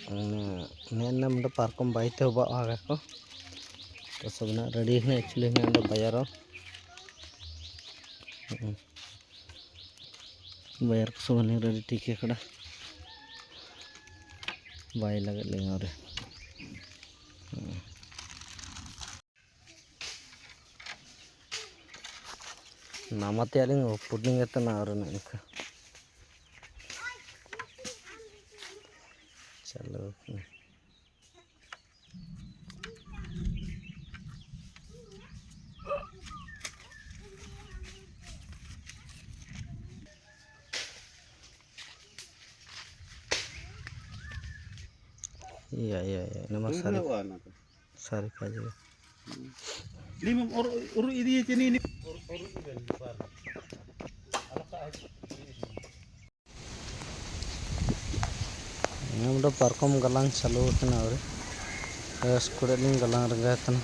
Nenda parkom baik tuh bawa aku. Terus sebenarnya ready nih actually ini ada bayar bayar sebenarnya ready tiket kada bayar lagi lengar nama tiaring puding itu naruh nih चलो iya nama sari aja lima orang ini ini ini udah parkom galang चालू kena ore skureling galang renggatan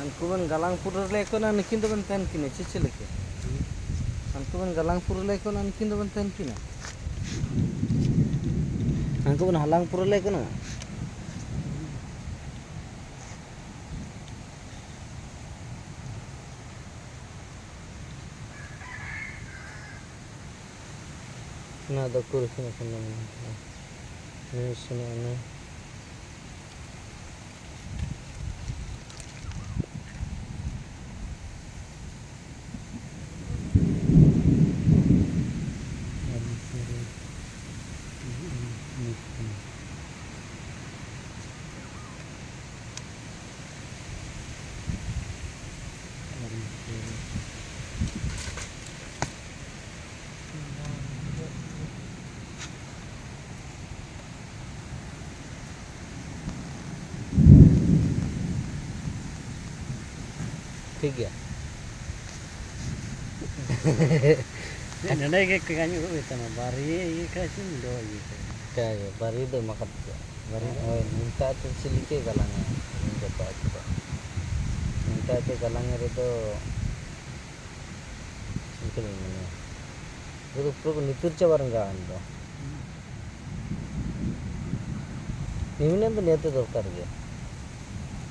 Anku ban galang pura leko na nikin do ban ten kine cici leke anku ban galang pura leko na nikin do ban ten kine anku ban halang pura leko na na do kur kine kine ni sini ane ठीक है nanda ke kanyu itu mah bari ini kasih do gitu kayak bari do makat bari oh minta tuh silike galangnya minta itu minta itu galangnya itu silike ini itu pro nitur cabar enggak ando ini tuh niat dokter dia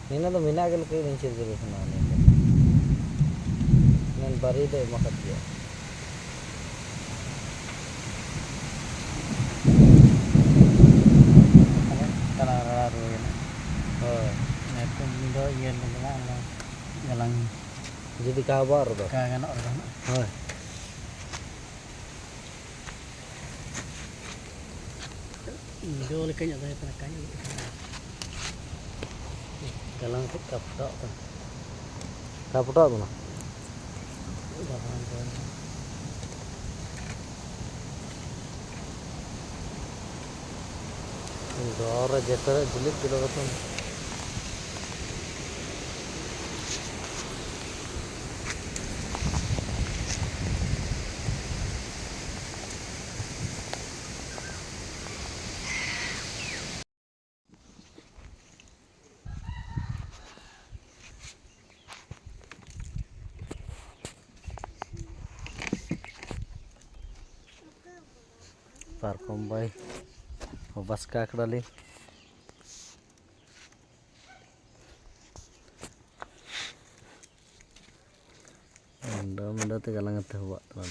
ini tuh mina agel kayak mencir gitu sama ini nan bari do makat dia galang jadi kabar tuh kagak orang oh do lekanya ada tanah kayu galang tuh kaptok tuh kaptok tuh udah kan Dor jatuh jelek gitu kan parkom bay bas ka kadali Menda te galang te huwa tala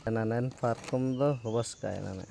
Nanen parkom do hobos kayak nane.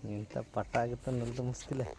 Minta patah gitu nanti muskil ya.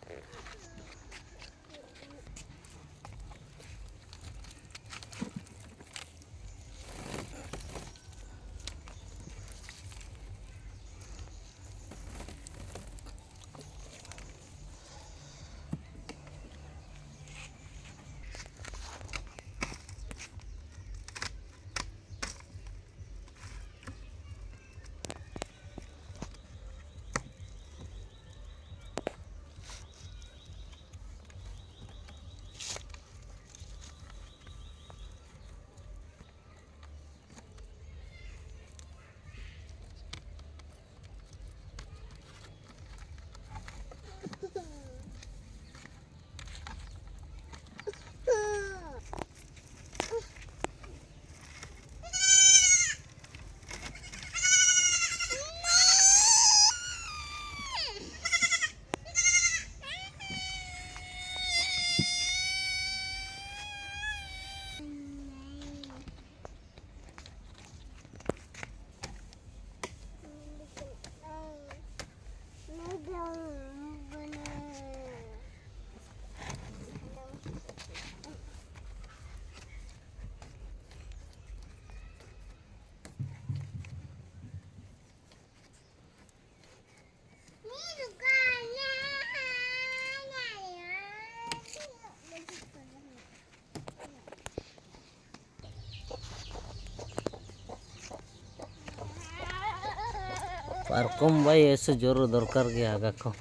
Parkom bayi sejoro dorkar gya agak ko.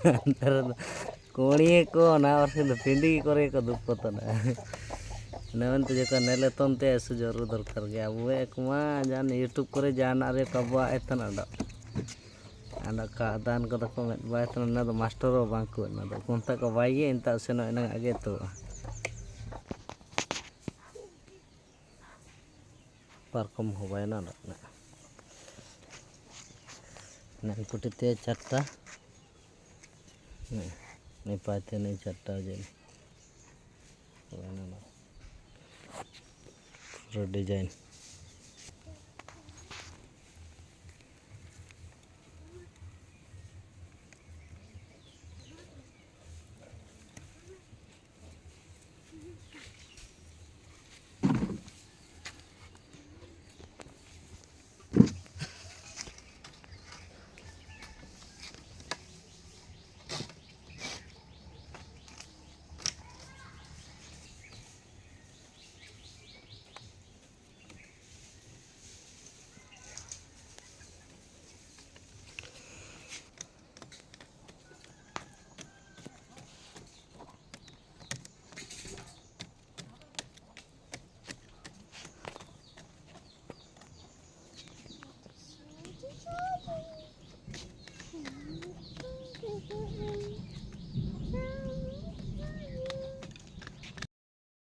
Antara कोणिए को ना और से पिंडी करे को दुपत ना नवन तो जका नेले तोंते ऐसे जरूर दरकार गया वो एक मां जान यूट्यूब करे जान अरे कबवा एतन अड़ा का दान को तो में बायतन ना तो मास्टर रो बांकु ना तो कोंता को बाइए इंता से न ना आगे तो पारकम हो बाय ना ना पुटिते चट्टा नहीं पाते नहीं चट्टा जे पूरा डिजाइन